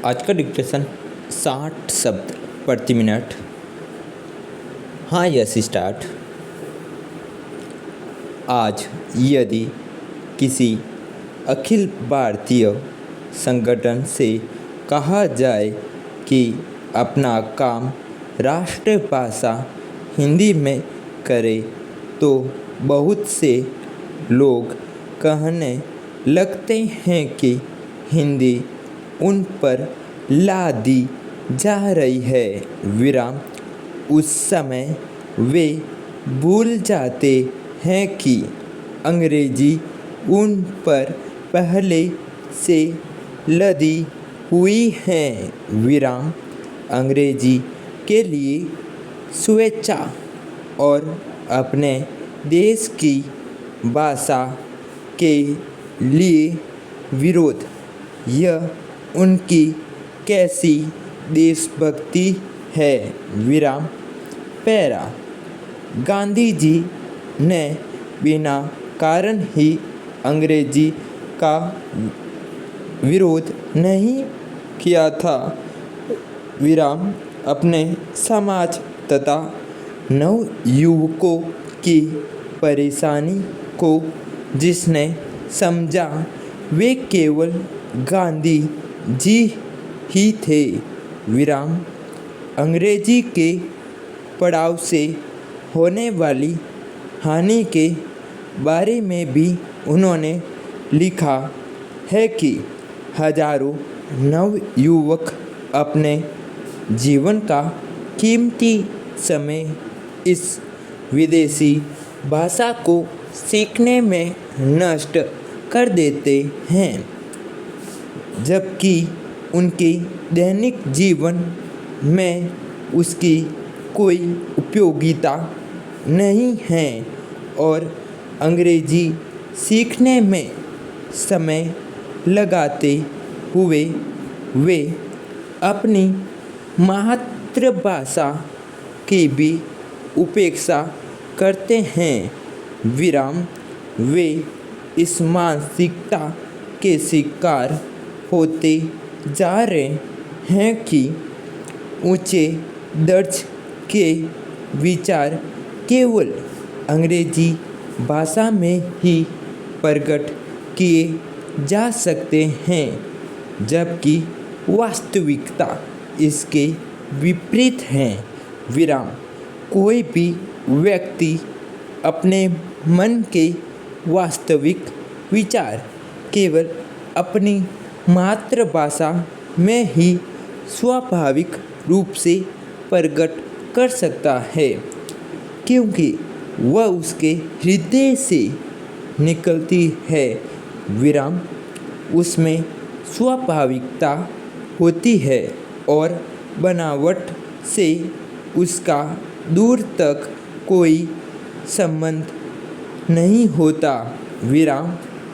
आज का डिक्टेशन 60 शब्द प्रति मिनट। हाँ, यस स्टार्ट। आज यदि किसी अखिल भारतीय संगठन से कहा जाए कि अपना काम राष्ट्रभाषा हिंदी में करे तो बहुत से लोग कहने लगते हैं कि हिंदी उन पर ला दी जा रही है। उस समय वे भूल जाते हैं कि अंग्रेजी उन पर पहले से लदी हुई है। अंग्रेजी के लिए स्वेच्छा और अपने देश की भाषा के लिए विरोध, यह उनकी कैसी देशभक्ति है। पैरा गांधी जी ने बिना कारण ही अंग्रेजी का विरोध नहीं किया था। अपने समाज तथा नवयुवकों की परेशानी को जिसने समझा वे केवल गांधी जी ही थे। अंग्रेजी के पढ़ाव से होने वाली हानि के बारे में भी उन्होंने लिखा है कि हजारों नवयुवक अपने जीवन का कीमती समय इस विदेशी भाषा को सीखने में नष्ट कर देते हैं, जबकि उनके दैनिक जीवन में उसकी कोई उपयोगिता नहीं है और अंग्रेजी सीखने में समय लगाते हुए वे अपनी मातृभाषा की भी उपेक्षा करते हैं। वे इस मानसिकता के शिकार होते जा रहे हैं कि ऊंचे दर्ज के विचार केवल अंग्रेजी भाषा में ही प्रकट किए जा सकते हैं, जबकि वास्तविकता इसके विपरीत है। कोई भी व्यक्ति अपने मन के वास्तविक विचार केवल अपनी मातृभाषा में ही स्वाभाविक रूप से प्रकट कर सकता है, क्योंकि वह उसके हृदय से निकलती है। उसमें स्वाभाविकता होती है और बनावट से उसका दूर तक कोई संबंध नहीं होता।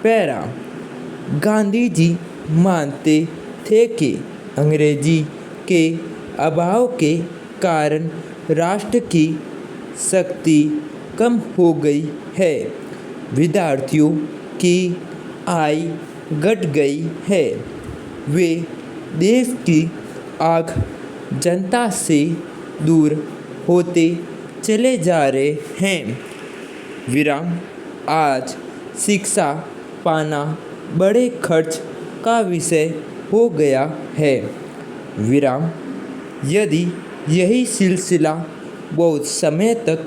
पैरा गांधी जी मानते थे कि अंग्रेजी के अभाव के कारण राष्ट्र की शक्ति कम हो गई है, विद्यार्थियों की आय घट गई है, वे देश की आग जनता से दूर होते चले जा रहे हैं। आज शिक्षा पाना बड़े खर्च का विषय हो गया है। यदि यही सिलसिला बहुत समय तक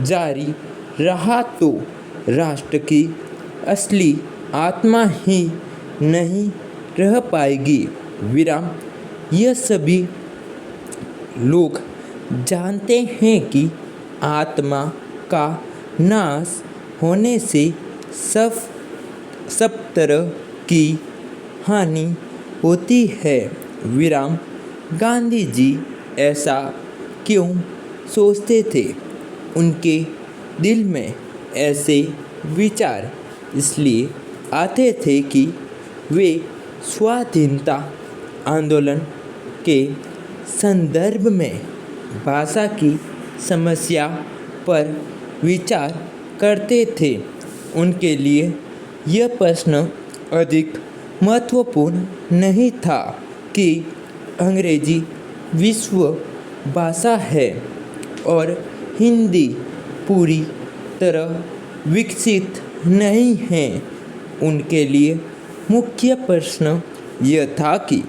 जारी रहा तो राष्ट्र की असली आत्मा ही नहीं रह पाएगी। यह सभी लोग जानते हैं कि आत्मा का नाश होने से सब तरह की हानि होती है। गांधी जी ऐसा क्यों सोचते थे? उनके दिल में ऐसे विचार इसलिए आते थे कि वे स्वाधीनता आंदोलन के संदर्भ में भाषा की समस्या पर विचार करते थे। उनके लिए यह प्रश्न अधिक महत्वपूर्ण नहीं था कि अंग्रेजी विश्व भाषा है और हिंदी पूरी तरह विकसित नहीं है। उनके लिए मुख्य प्रश्न यह था कि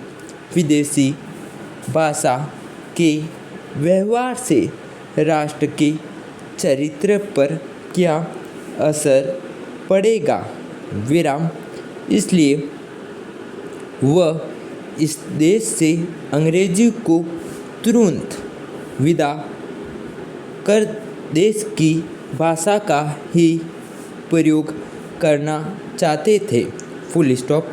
विदेशी भाषा के व्यवहार से राष्ट्र के चरित्र पर क्या असर पड़ेगा। विराम। इसलिए वह इस देश से अंग्रेजी को तुरंत विदा कर देश की भाषा का ही प्रयोग करना चाहते थे। Full stop.